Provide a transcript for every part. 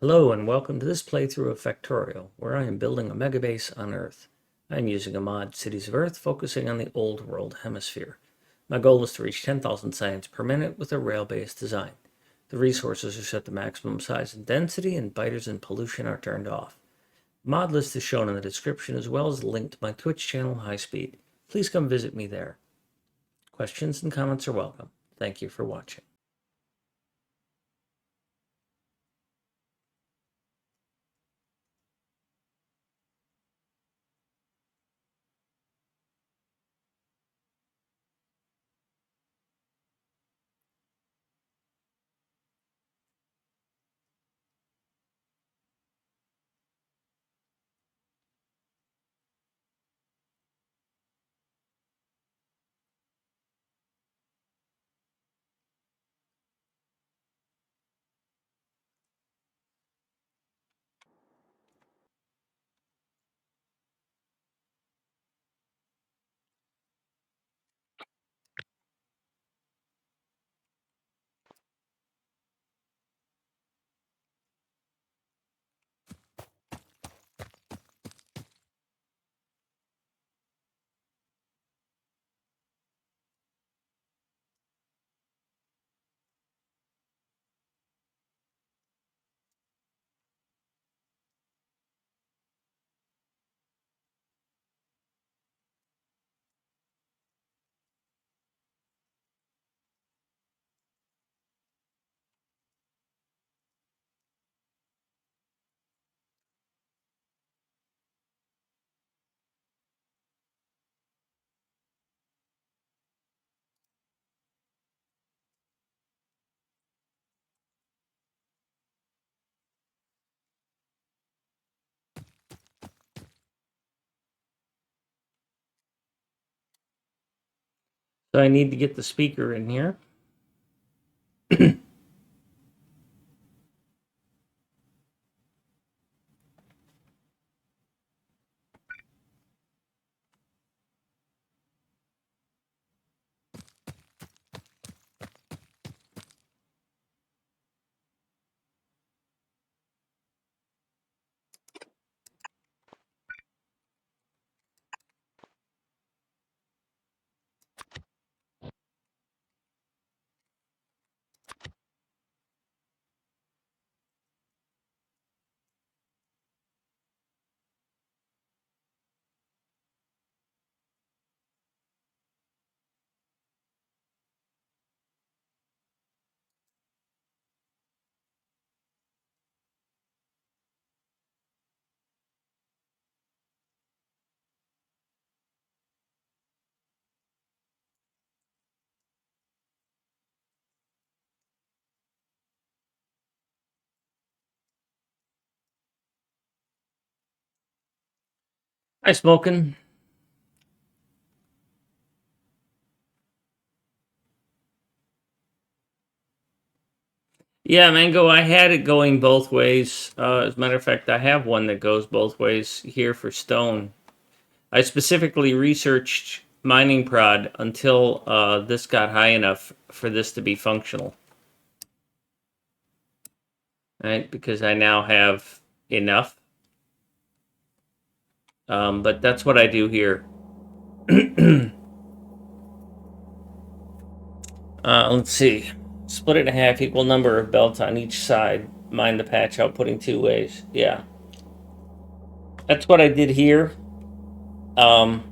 Hello and welcome to this playthrough of Factorio, where I am building a megabase on Earth. I am using a mod, Cities of Earth, focusing on the Old World Hemisphere. My goal is to reach 10,000 science per minute with a rail-based design. The resources are set to maximum size and density, and biters and pollution are turned off. The mod list is shown in the description, as well as a link to my Twitch channel, High Speed. Please come visit me there. Questions and comments are welcome. Thank you for watching. So I need to get the speaker in here. Hi, Smokin'. Yeah, Mango, I had it going both ways. As a matter of fact, I have one that goes both ways here for stone. I specifically researched mining prod until this got high enough for this to be functional. Right? Because I now have enough. But that's what I do here. Let's see. Split it in half, equal number of belts on each side. Mine the patch outputting two ways. Yeah. That's what I did here. Um,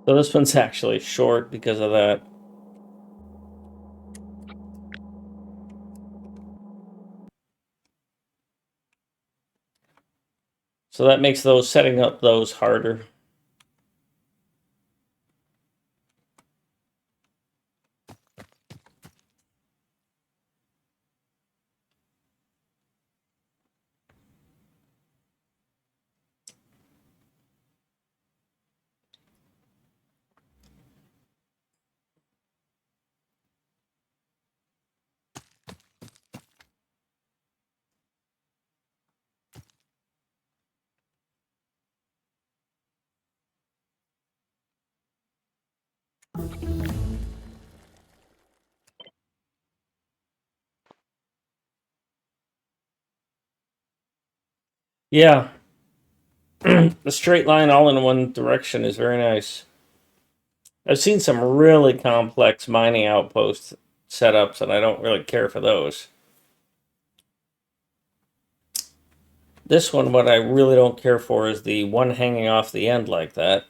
so this one's actually short because of that. So that makes those setting up those harder. Yeah, the straight line all in one direction is very nice. I've seen some really complex mining outpost setups, and I don't really care for those. This one, what I really don't care for is the one hanging off the end like that.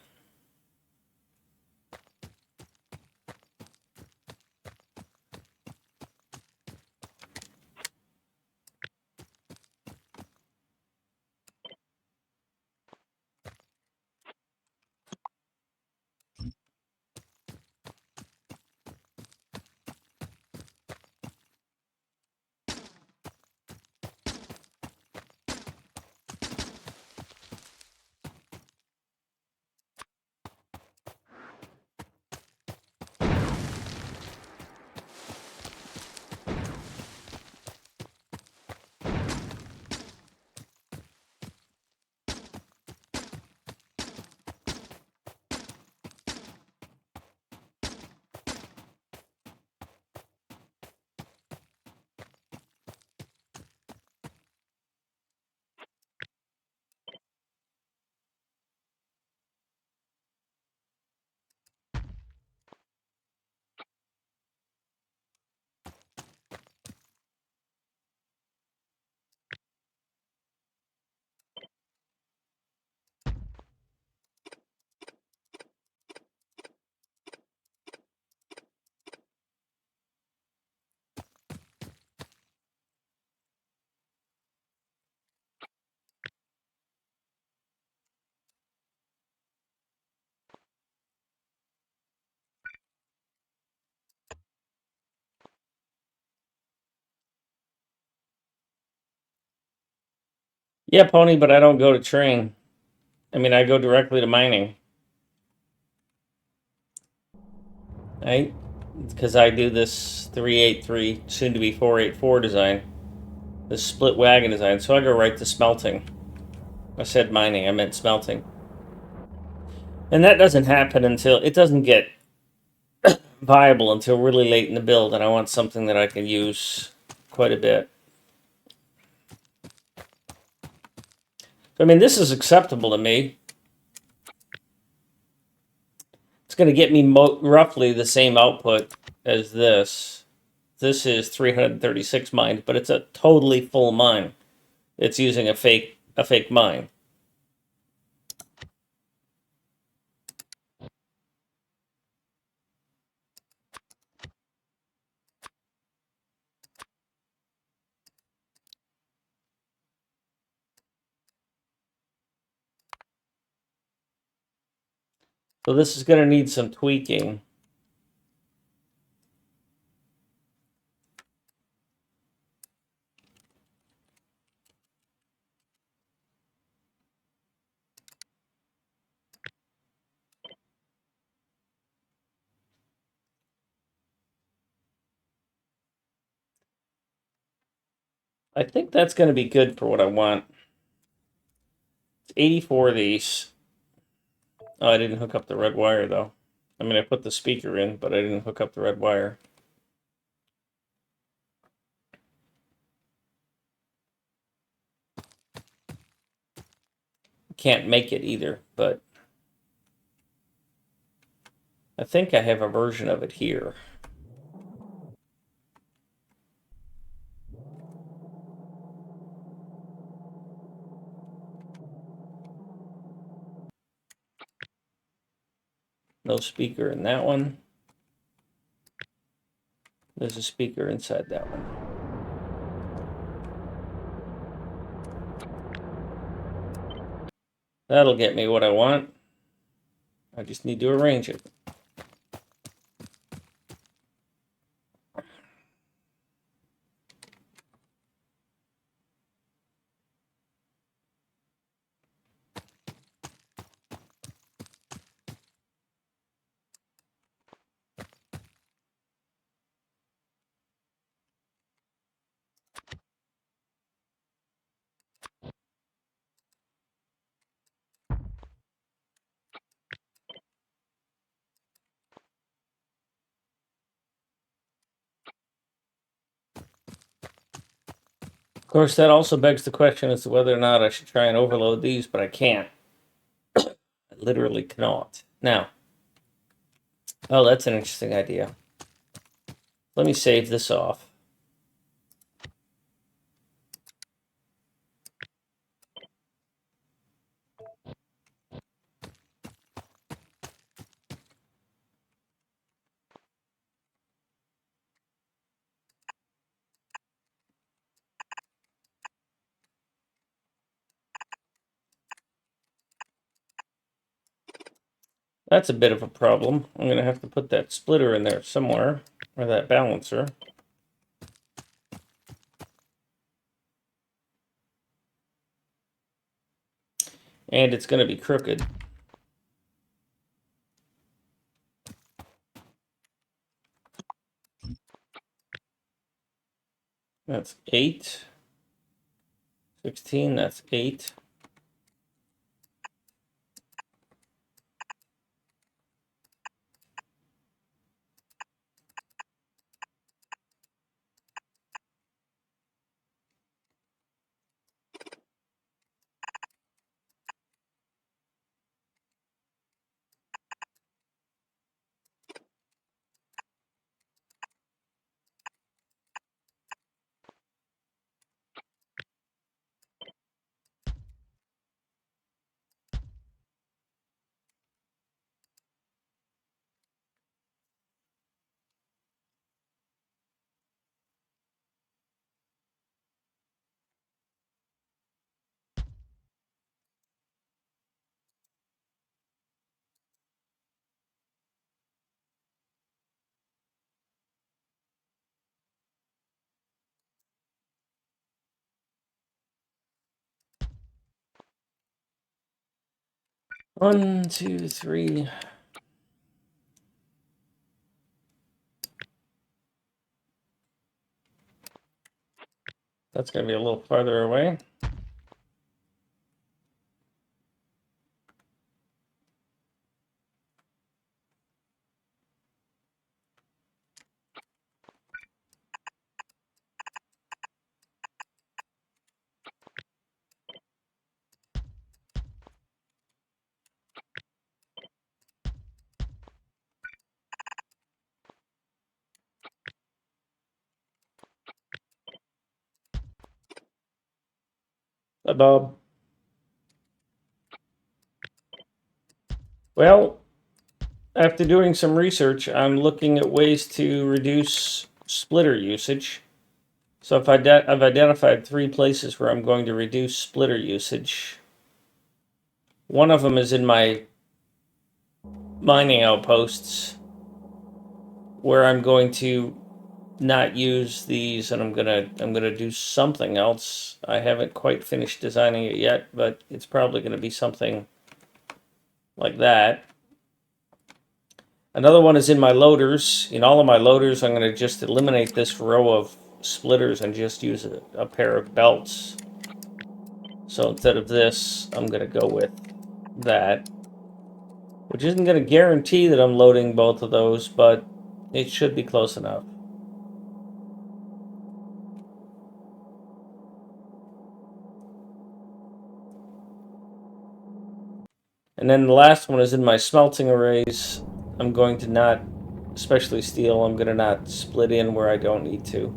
Yeah, Pony, but I don't go to train. I mean, I go directly to mining. Right? Because I do this 383, soon to be 484 design, this split wagon design, so I go right to smelting. I said mining, I meant smelting. And that doesn't happen until it doesn't get viable until really late in the build, and I want something that I can use quite a bit. So, I mean, this is acceptable to me. It's going to get me roughly the same output as this. This is 336 mined, but it's a totally full mine. It's using a fake mine. So this is going to need some tweaking. I think that's going to be good for what I want. It's 84 of these. Oh, I didn't hook up the red wire, though. I mean, I put the speaker in, but I didn't hook up the red wire. Can't make it either, but I think I have a version of it here. No speaker in that one. There's a speaker inside that one. That'll get me what I want. I just need to arrange it. Of course, that also begs the question as to whether or not I should try and overload these, but I can't. I literally cannot. Now, oh, that's an interesting idea. Let me save this off. That's a bit of a problem. I'm going to have to put that splitter in there somewhere, or that balancer. And it's going to be crooked. That's 8. 16, that's 8. One, two, three. That's going to be a little farther away. Hi, Bob. Well, after doing some research, I'm looking at ways to reduce splitter usage. So if I've identified 3 places where I'm going to reduce splitter usage. One of them is in my mining outposts, where I'm going to not use these, and I'm gonna do something else. I haven't quite finished designing it yet, but it's probably going to be something like that. Another one is in my loaders. In all of my loaders, I'm going to just eliminate this row of splitters and just use a pair of belts. So instead of this, I'm going to go with that, which isn't going to guarantee that I'm loading both of those, but it should be close enough. And then the last one is in my smelting arrays. I'm going to not, especially steel, I'm going to not split in where I don't need to.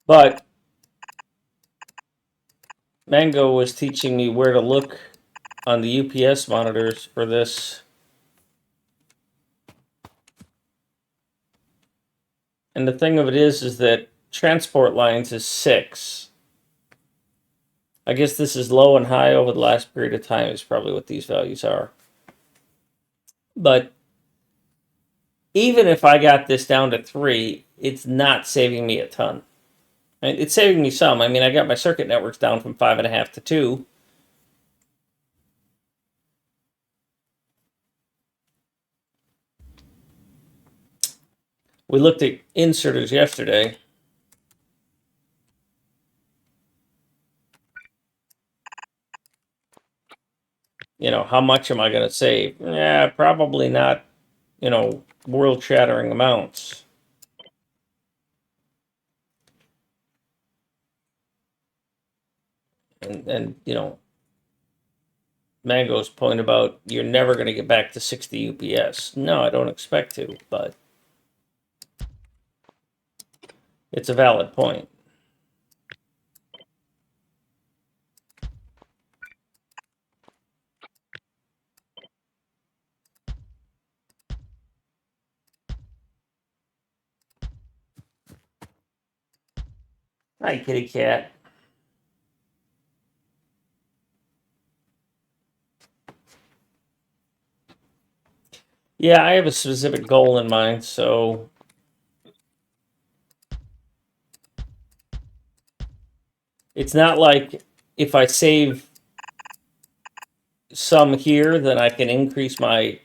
But Mango was teaching me where to look on the UPS monitors for this. And the thing of it is that transport lines is 6. I guess this is low and high over the last period of time is probably what these values are. But even if I got this down to 3, it's not saving me a ton. It's saving me some. I mean, I got my circuit networks down from 5.5 to 2. We looked at inserters yesterday. How much am I going to save? Yeah, probably not, world-shattering amounts. And Mango's point about you're never going to get back to 60 UPS. No, I don't expect to, but it's a valid point. Hi, kitty cat. Yeah, I have a specific goal in mind, so it's not like if I save some here, then I can increase my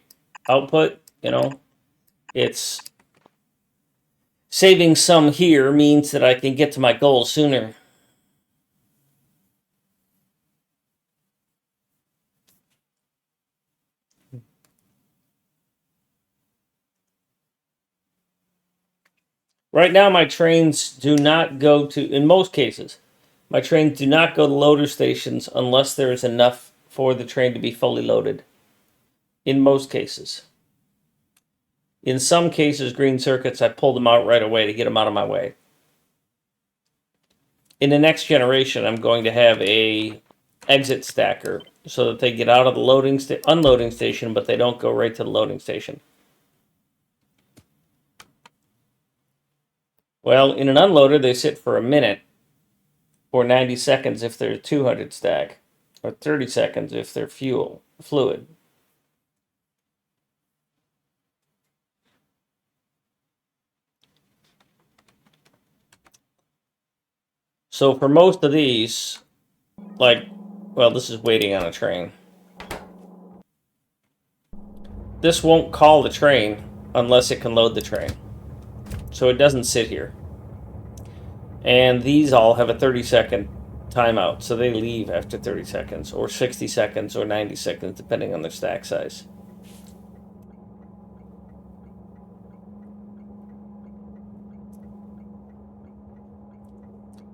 output, It's saving some here means that I can get to my goal sooner. Right now, my trains do not go to, in most cases, my trains do not go to loader stations unless there is enough for the train to be fully loaded. In most cases. In some cases, green circuits, I pull them out right away to get them out of my way. In the next generation, I'm going to have a exit stacker so that they get out of the unloading station, but they don't go right to the loading station. Well, in an unloader, they sit for a minute, or 90 seconds if they're 200 stack, or 30 seconds if they're fluid. So for most of these, this is waiting on a train. This won't call the train unless it can load the train. So it doesn't sit here. And these all have a 30-second timeout, so they leave after 30 seconds, or 60 seconds, or 90 seconds, depending on their stack size.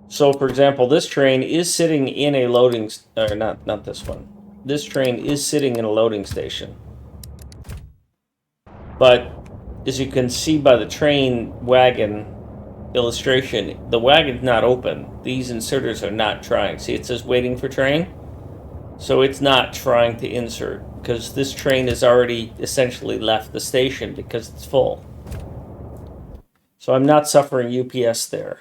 So, for example, this train is sitting in a loading, or not this one. This train is sitting in a loading station. But as you can see by the train wagon illustration, the wagon's not open. These inserters are not trying. See, it says waiting for train. So it's not trying to insert because this train has already essentially left the station because it's full. So I'm not suffering UPS there.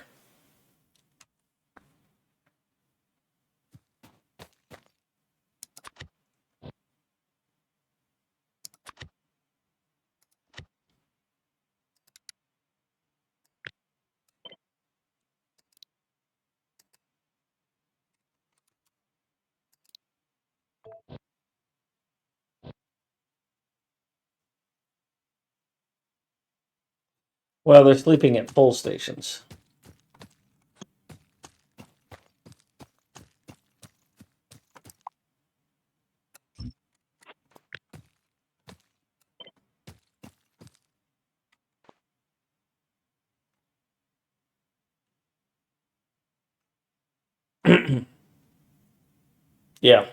Well, they're sleeping at full stations. Yeah.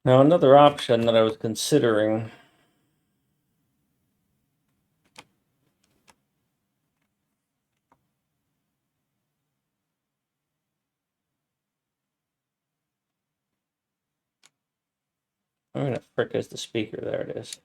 Now, another option that I was considering. Where the frick is the speaker? There it is.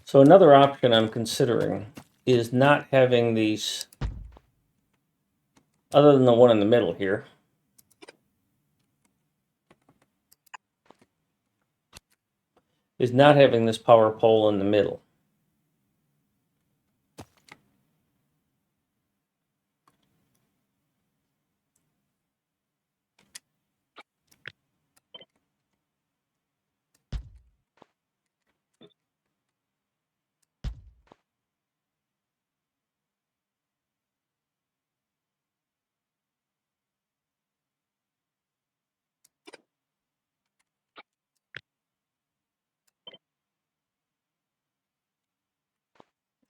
So another option I'm considering is not having these, other than the one in the middle here, is not having this power pole in the middle.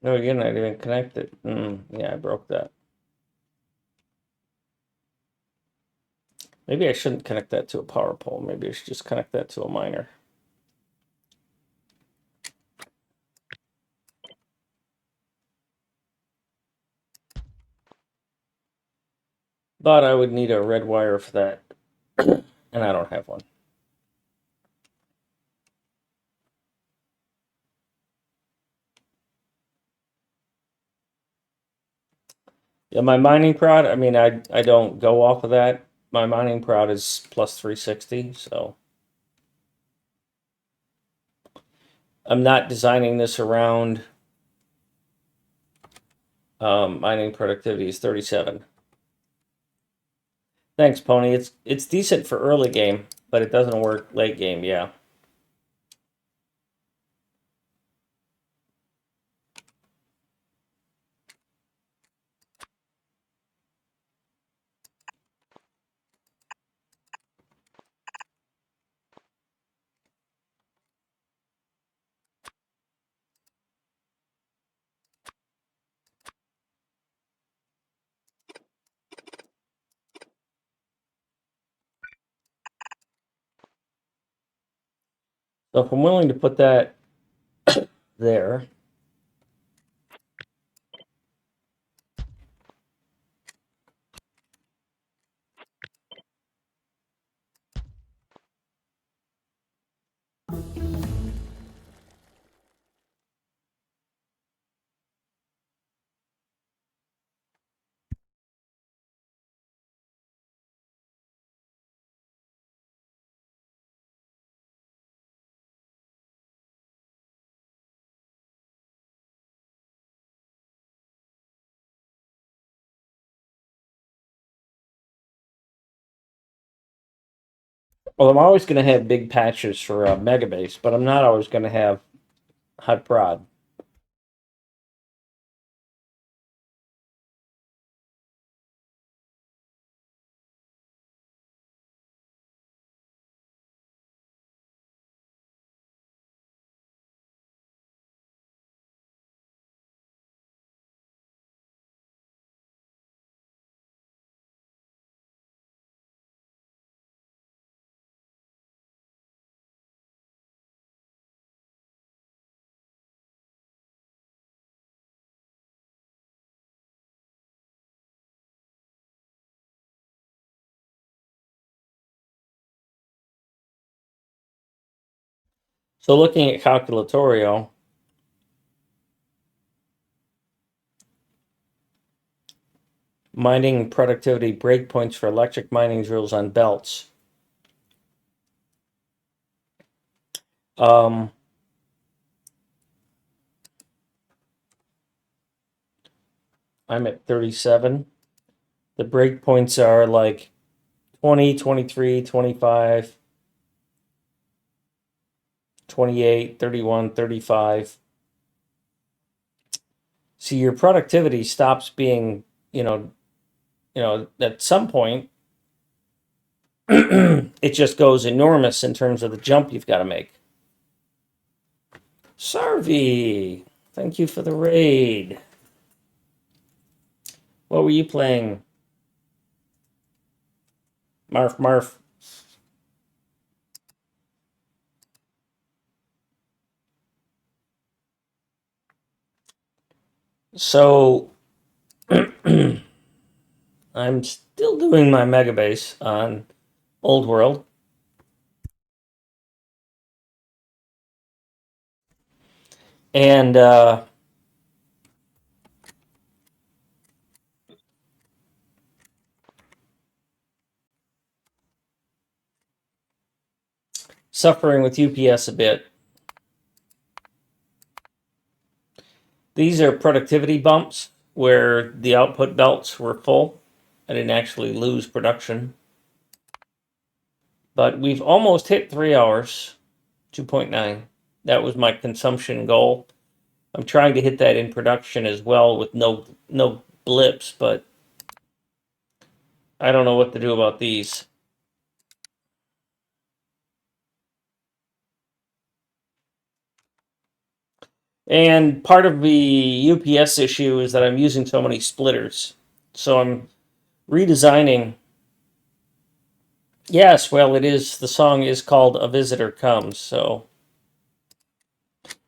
No, you're not even connected. Yeah, I broke that. Maybe I shouldn't connect that to a power pole. Maybe I should just connect that to a miner. But I would need a red wire for that, and I don't have one. Yeah, my mining prod, I mean, I don't go off of that. My mining prod is plus 360, so I'm not designing this around mining productivity is 37. Thanks, Pony. It's decent for early game, but it doesn't work late game, yeah. So if I'm willing to put that there, well, I'm always going to have big patches for MegaBase, but I'm not always going to have high prod. So looking at Calculatorio, mining productivity breakpoints for electric mining drills on belts. I'm at 37. The breakpoints are like 20, 23, 25, 28, 31, 35. See, your productivity stops being, at some point, it just goes enormous in terms of the jump you've got to make. Sarvi, thank you for the raid. What were you playing? Marf, Marf. So, I'm still doing my MegaBase on Old World. And suffering with UPS a bit. These are productivity bumps where the output belts were full. I didn't actually lose production. But we've almost hit 3 hours, 2.9. That was my consumption goal. I'm trying to hit that in production as well with no blips, but I don't know what to do about these. And part of the UPS issue is that I'm using so many splitters. So I'm redesigning. Yes, well, it is. The song is called A Visitor Comes, so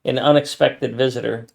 an unexpected visitor.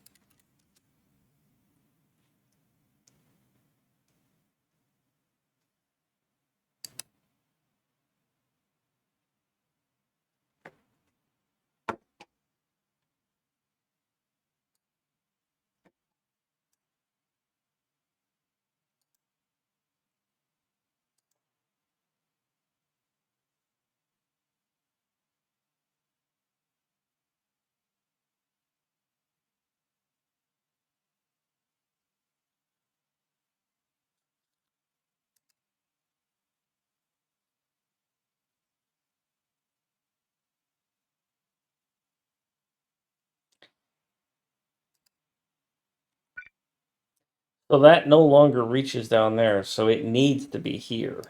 So that no longer reaches down there, so it needs to be here.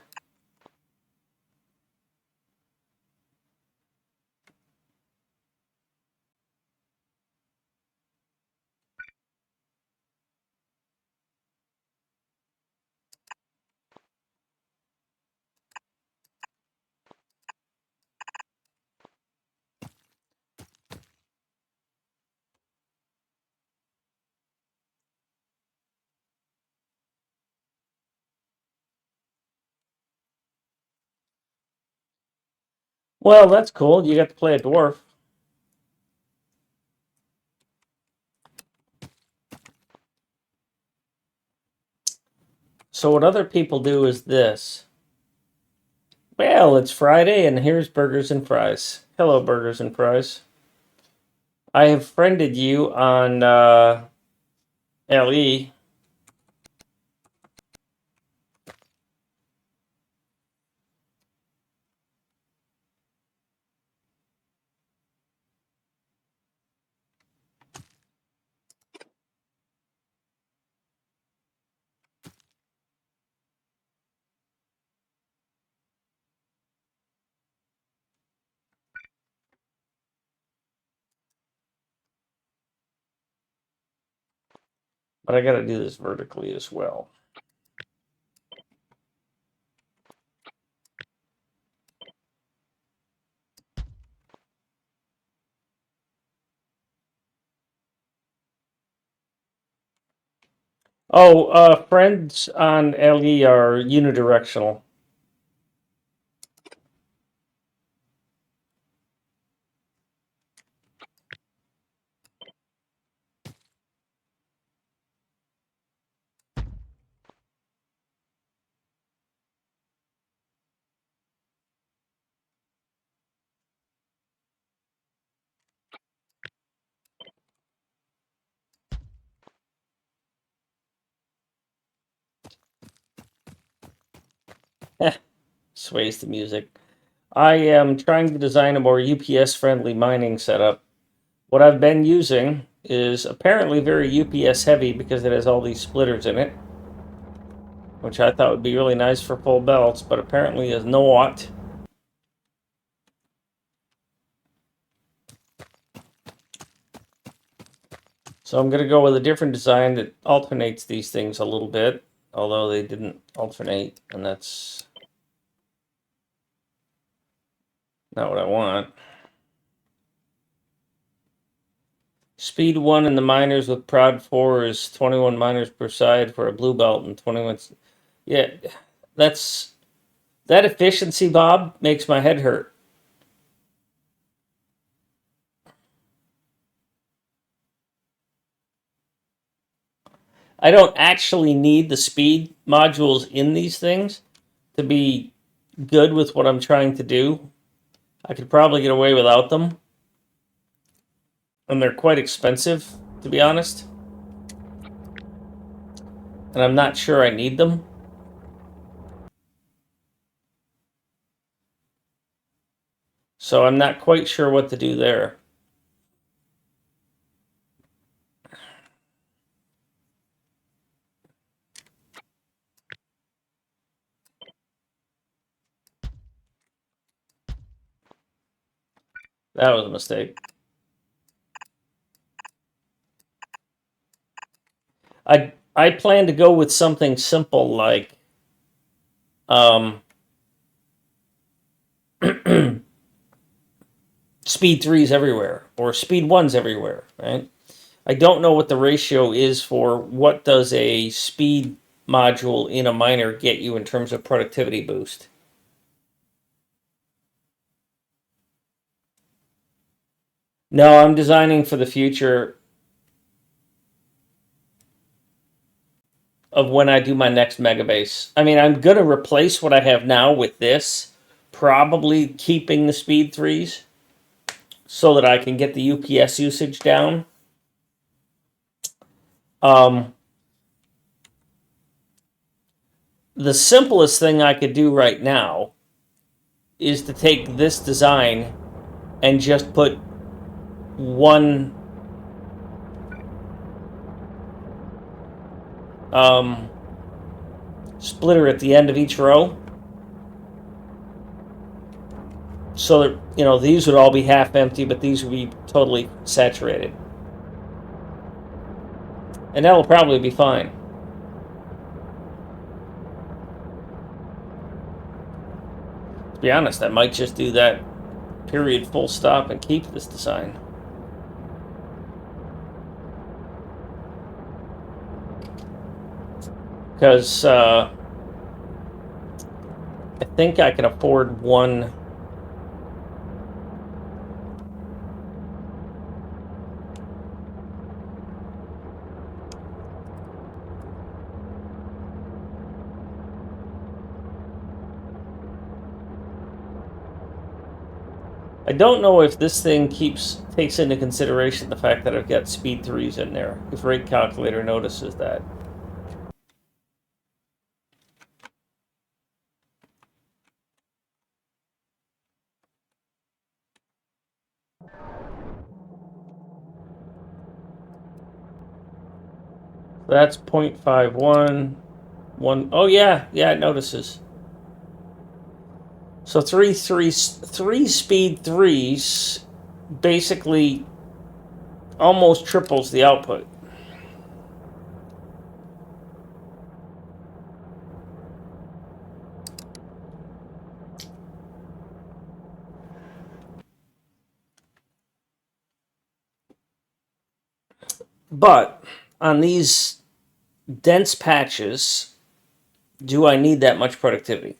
Well, that's cool. You got to play a dwarf. So what other people do is this. Well, it's Friday and here's burgers and fries. Hello, burgers and fries. I have friended you on LE. But I got to do this vertically as well. Oh, friends on LE are unidirectional. Sways the music. I am trying to design a more UPS friendly mining setup. What I've been using is apparently very UPS heavy because it has all these splitters in it, which I thought would be really nice for full belts, but apparently is not. So I'm going to go with a different design that alternates these things a little bit, although they didn't alternate, and that's not what I want. Speed 1 in the miners with prod 4 is 21 miners per side for a blue belt and 21. Yeah, that efficiency, Bob, makes my head hurt. I don't actually need the speed modules in these things to be good with what I'm trying to do. I could probably get away without them. And they're quite expensive, to be honest. And I'm not sure I need them. So I'm not quite sure what to do there. That was a mistake. I plan to go with something simple like speed 3s everywhere or speed 1s everywhere, right? I don't know what the ratio is for what does a speed module in a miner get you in terms of productivity boost. No, I'm designing for the future of when I do my next MegaBase. I mean, I'm going to replace what I have now with this, probably keeping the speed 3s so that I can get the UPS usage down. The simplest thing I could do right now is to take this design and just put one splitter at the end of each row, so that, you know, these would all be half empty, but these would be totally saturated, and that'll probably be fine. To be honest, I might just do that period full stop and keep this design. Because I think I can afford one. I don't know if this thing takes into consideration the fact that I've got speed 3s in there, if Rate Calculator notices that. That's 0.51. Oh yeah, it notices. So three speed 3s basically almost triples the output. But on these dense patches, do I need that much productivity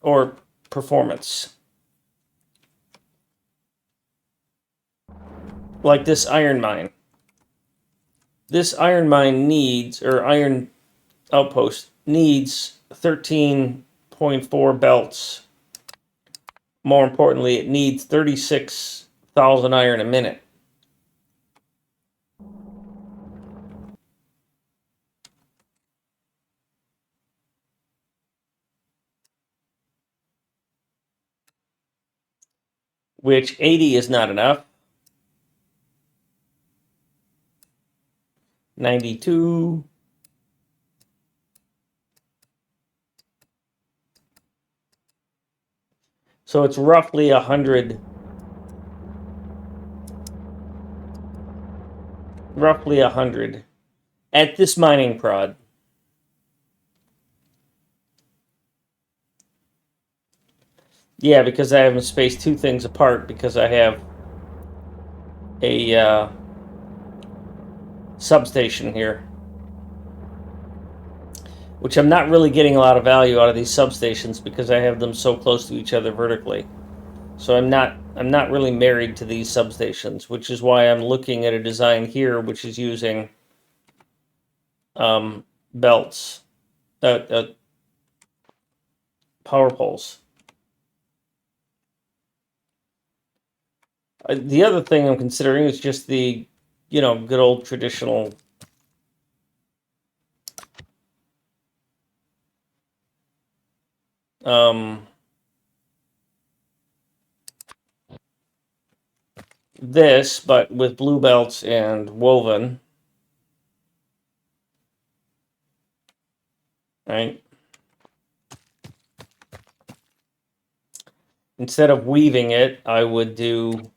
or performance? Like this iron mine. This iron mine needs, or iron outpost needs 13.4 belts. More importantly, it needs 36,000 iron a minute. Which 80 is not enough. 92. So it's roughly 100. Roughly 100 at this mining prod. Yeah, because I haven't spaced two things apart because I have a substation here, which I'm not really getting a lot of value out of these substations because I have them so close to each other vertically. So I'm not really married to these substations, which is why I'm looking at a design here which is using belts, power poles. The other thing I'm considering is just the, good old traditional this, but with blue belts and woven, right? Instead of weaving it, I would do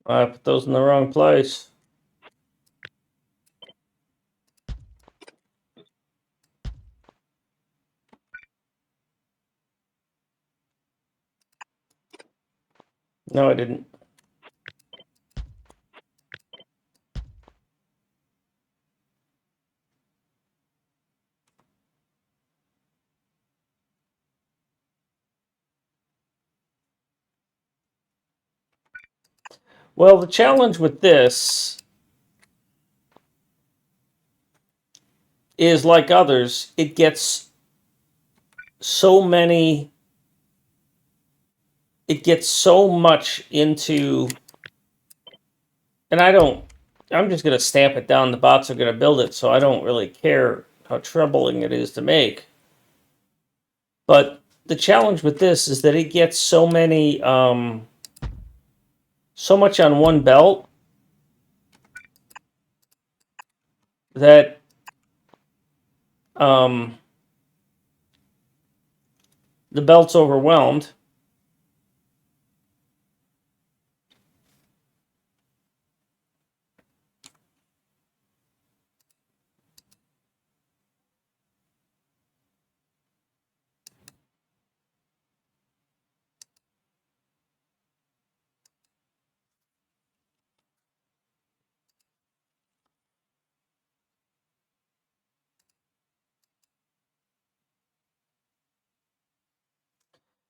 I put those in the wrong place. No, I didn't. Well, the challenge with this is, like others, it gets so much into, and I'm just going to stamp it down. The bots are going to build it, so I don't really care how troubling it is to make. But the challenge with this is that it gets so much on one belt that the belt's overwhelmed.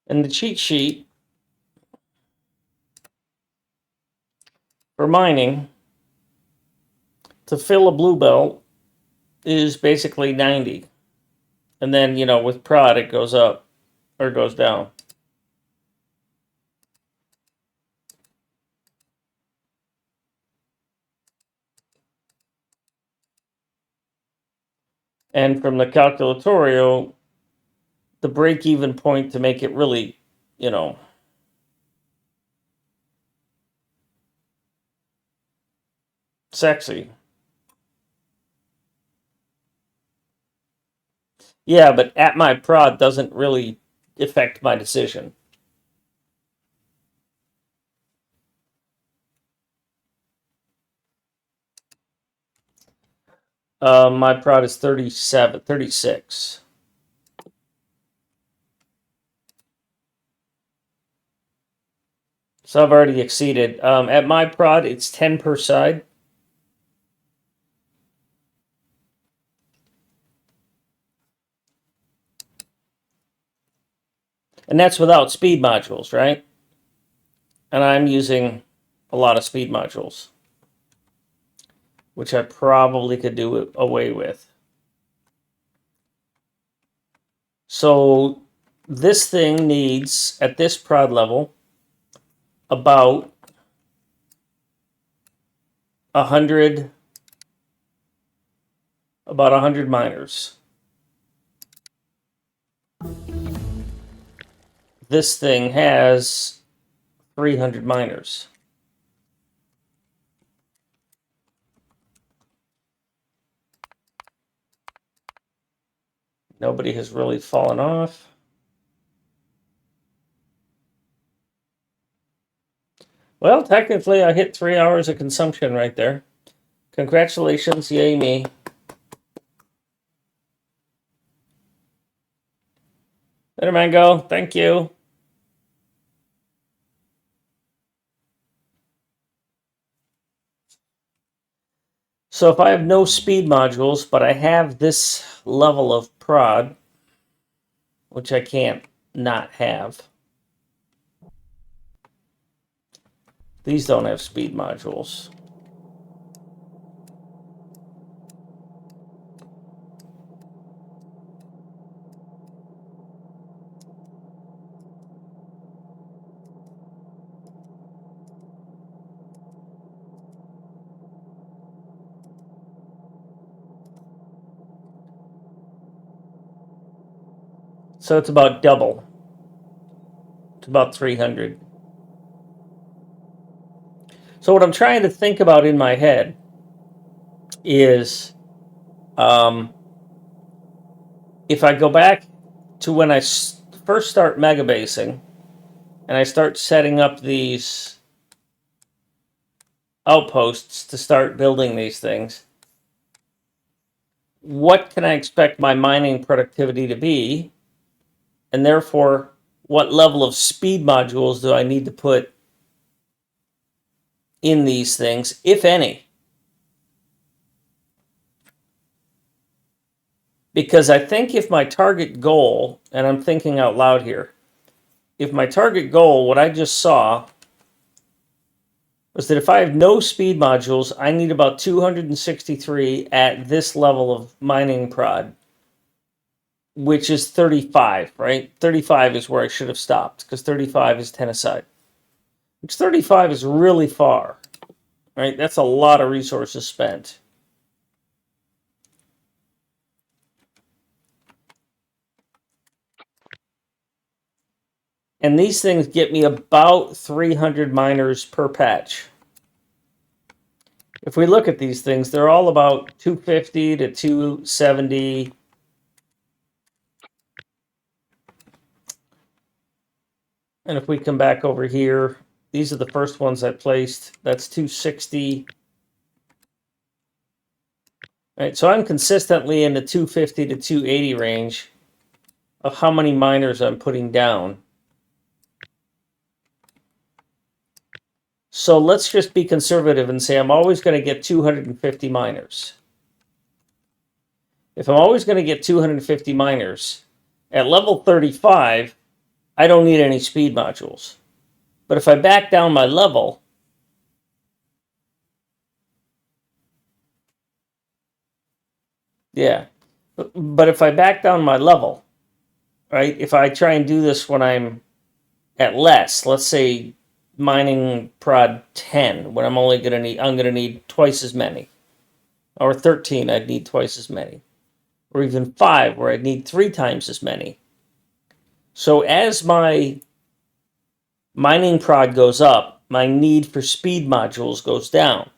And the cheat sheet for mining to fill a blue belt is basically 90. And then, with prod, it goes up or goes down. And from the calculatorio, the break-even point to make it really, sexy. Yeah, but at my prod doesn't really affect my decision. My prod is 36. So I've already exceeded. At my prod, it's 10 per side. And that's without speed modules, right? And I'm using a lot of speed modules, which I probably could do away with. So this thing needs, at this prod level, about 100 miners. This thing has 300 miners. Nobody has really fallen off. Well, technically, I hit 3 hours of consumption right there. Congratulations, yay me. Later, Mango. Thank you. So if I have no speed modules, but I have this level of prod, which I can't not have. These don't have speed modules. So it's about double. It's about 300. So what I'm trying to think about in my head is if I go back to when I first start megabasing and I start setting up these outposts to start building these things, what can I expect my mining productivity to be? And therefore, what level of speed modules do I need to put in these things, if any? Because I think if my target goal, and I'm thinking out loud here, if my target goal, what I just saw, was that if I have no speed modules, I need about 263 at this level of mining prod, which is 35, right? 35 is where I should have stopped, because 35 is 10 aside. Which 35 is really far, right? That's a lot of resources spent. And these things get me about 300 miners per patch. If we look at these things, they're all about 250 to 270. And if we come back over here, these are the first ones I placed. That's 260. Right, so I'm consistently in the 250 to 280 range of how many miners I'm putting down. So let's just be conservative and say I'm always going to get 250 miners. If I'm always going to get 250 miners, at level 35, I don't need any speed modules. But if I back down my level, yeah. But if I back down my level, right? If I try and do this when I'm at less, let's say mining prod 10, when I'm gonna need twice as many. Or 13, I'd need twice as many. Or even 5, where I'd need 3 times as many. So as my mining prod goes up, my need for speed modules goes down.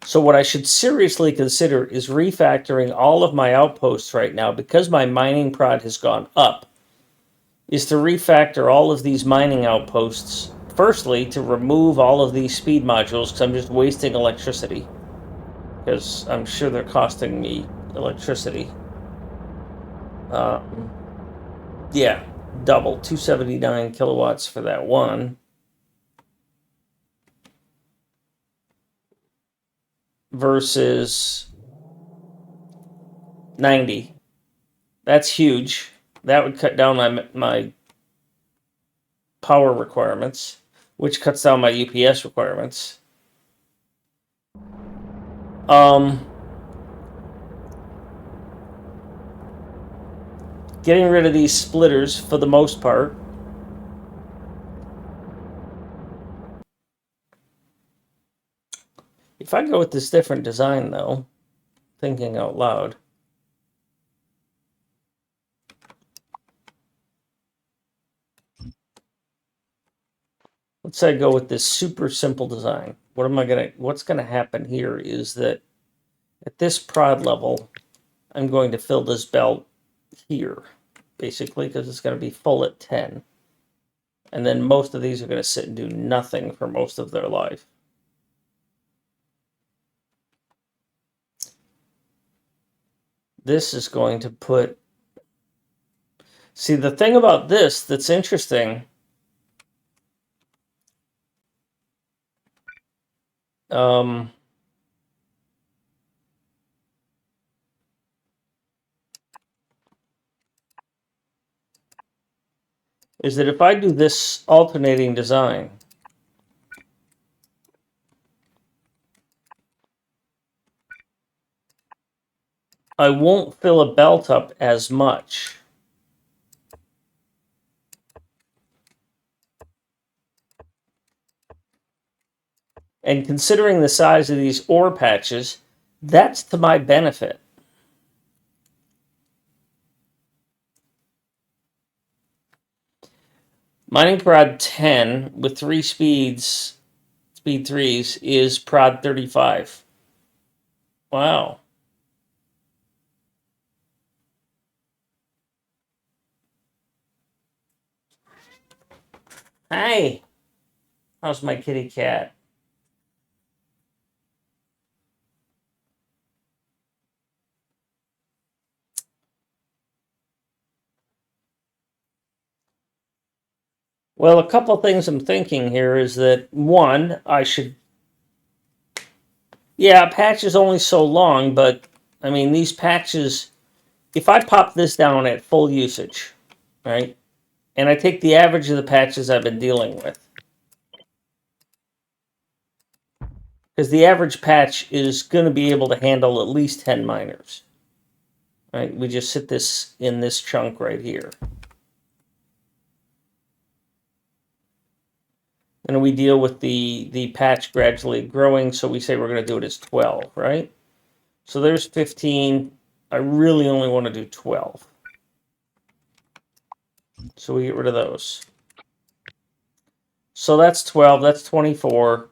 So what I should seriously consider is refactoring all of my outposts right now, because my mining prod has gone up, is to refactor all of these mining outposts. Firstly, to remove all of these speed modules, because I'm just wasting electricity. Because I'm sure they're costing me electricity. Yeah, double, 279 kilowatts for that one. Versus 90. That's huge. That would cut down my power requirements, which cuts down my UPS requirements. Getting rid of these splitters for the most part. If I go with this different design, though, thinking out loud, let's say I go with this super simple design. What's gonna happen here is that at this prod level, I'm going to fill this belt here, basically, because it's going to be full at 10. And then most of these are going to sit and do nothing for most of their life. This is going to put... See, the thing about this that's interesting... is that if I do this alternating design, I won't fill a belt up as much. And considering the size of these ore patches, that's to my benefit. Mining prod 10 with 3 speeds, speed 3s, is prod 35. Wow. Hi. How's my kitty cat? Well, a couple things I'm thinking here is that, one, I should... Yeah, a patch is only so long, but, I mean, these patches... If I pop this down at full usage, right, and I take the average of the patches I've been dealing with, because the average patch is going to be able to handle at least 10 miners. Right? We just sit this in this chunk right here. And we deal with the patch gradually growing, so we say we're going to do it as 12, right? So there's 15. I really only want to do 12. So we get rid of those. So that's 12. That's 24.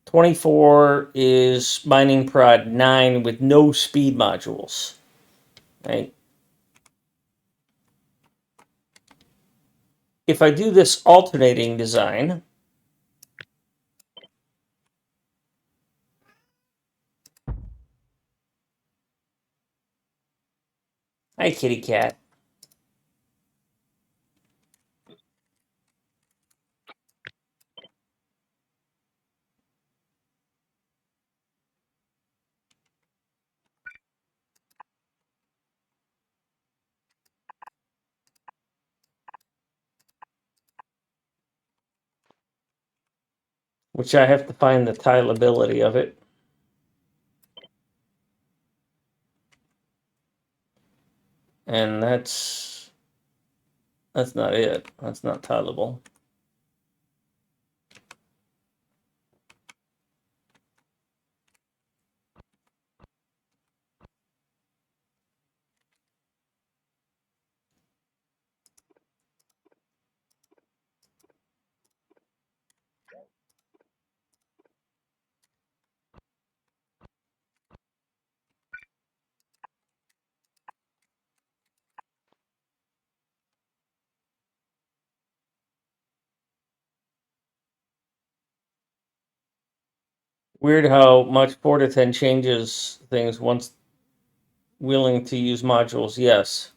24 is mining prod 9 with no speed modules. Right? If I do this alternating design, hi kitty cat. Which I have to find the tileability of it. And that's not it. That's not tileable. Weird how much 4 to 10 changes things once willing to use modules. Yes.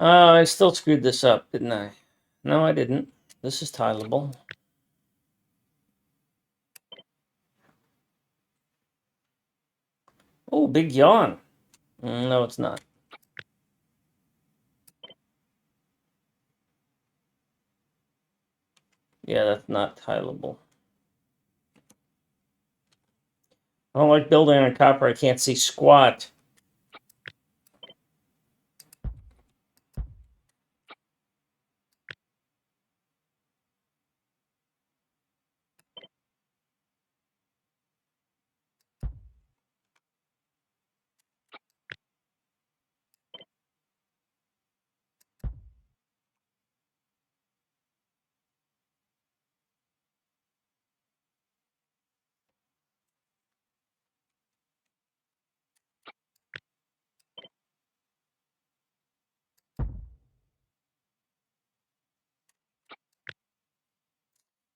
I still screwed this up, didn't I? No, I didn't. This is tileable. Oh, big yawn. No, it's not. Yeah, that's not tileable. I don't like building on copper. I can't see squat.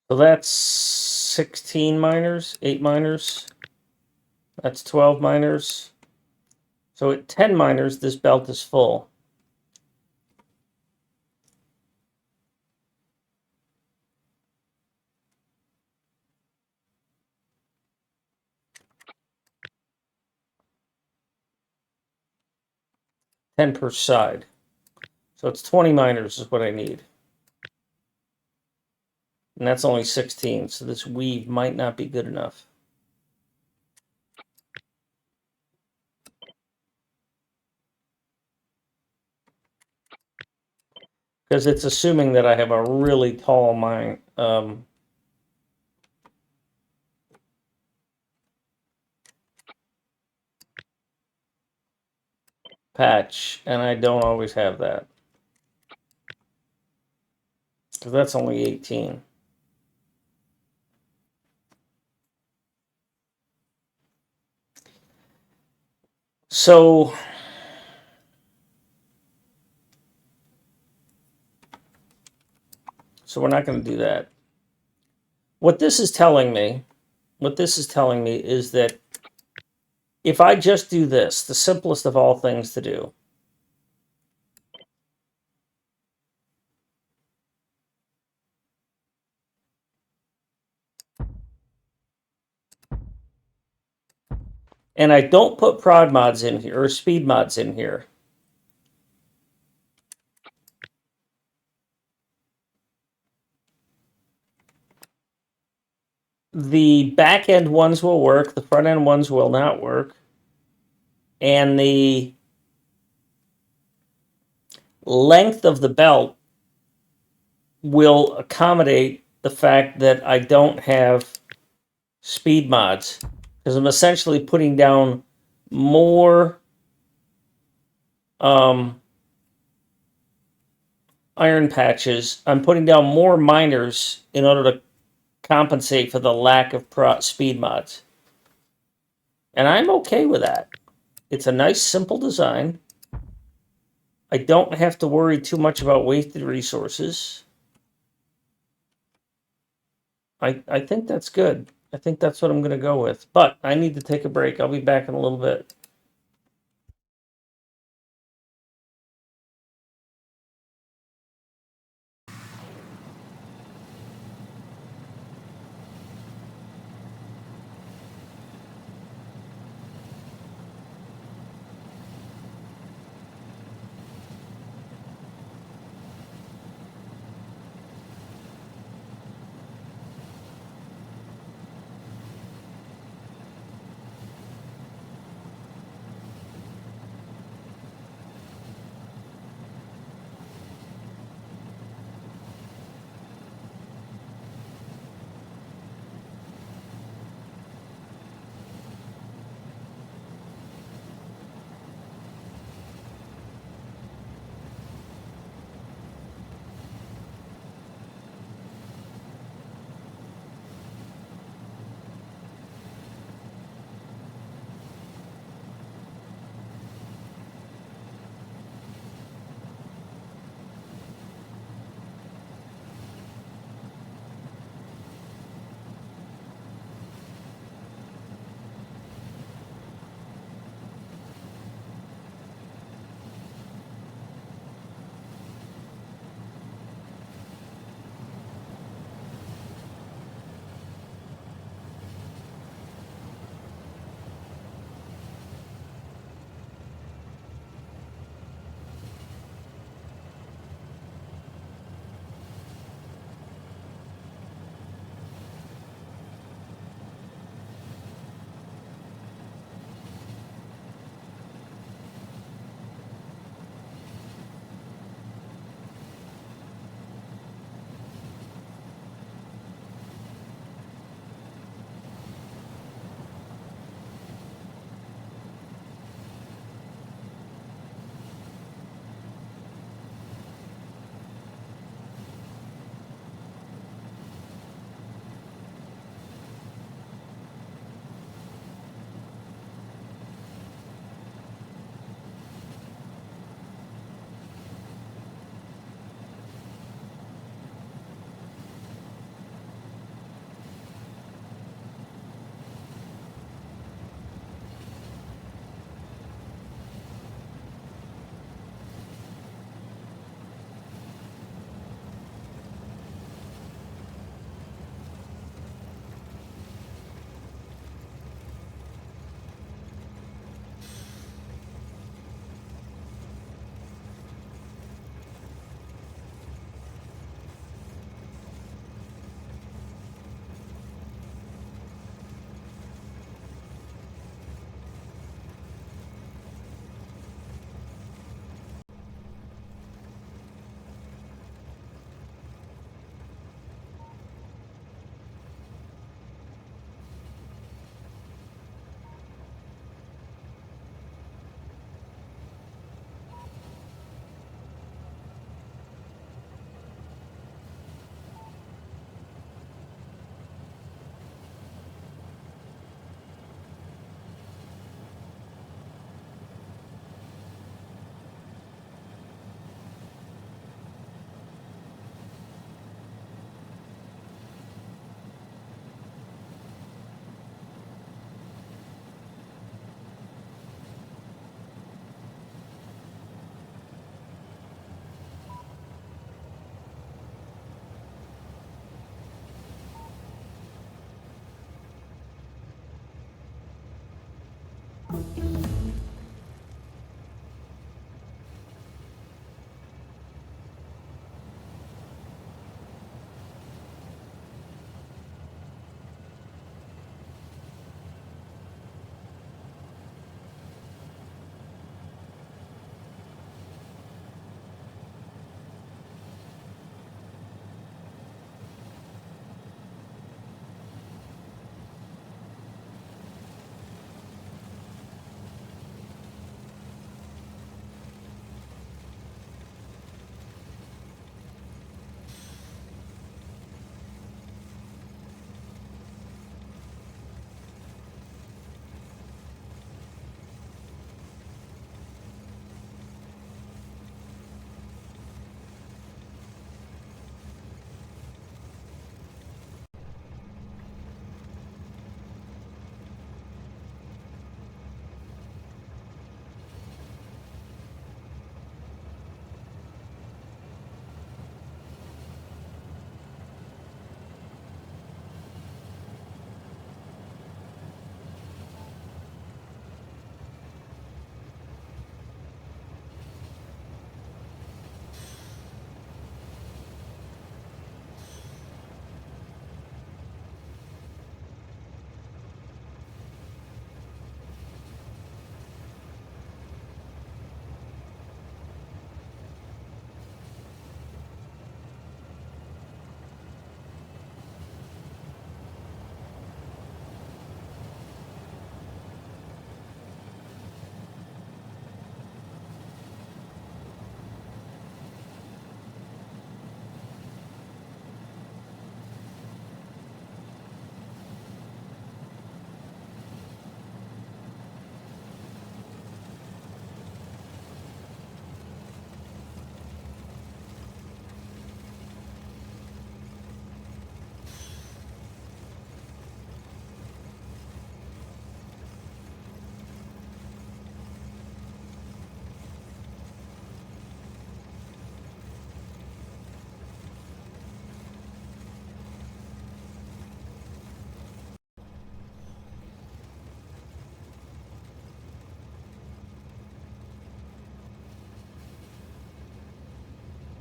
So that's 16 miners, 8 miners. That's 12 miners. So at 10 miners, this belt is full. Ten per side. So it's 20 miners is what I need. And that's only 16, so this weave might not be good enough. Because it's assuming that I have a really tall mine. Patch, and I don't always have that. Because that's only 18. So we're not going to do that. What this is telling me is that if I just do this, the simplest of all things to do, and I don't put prod mods in here or speed mods in here, the back end ones will work, the front end ones will not work, and the length of the belt will accommodate the fact that I don't have speed mods, because I'm essentially putting down more iron patches. I'm putting down more miners in order to compensate for the lack of speed mods. And I'm okay with that. It's a nice, simple design. I don't have to worry too much about wasted resources. I think that's good. I think that's what I'm going to go with. But I need to take a break. I'll be back in a little bit.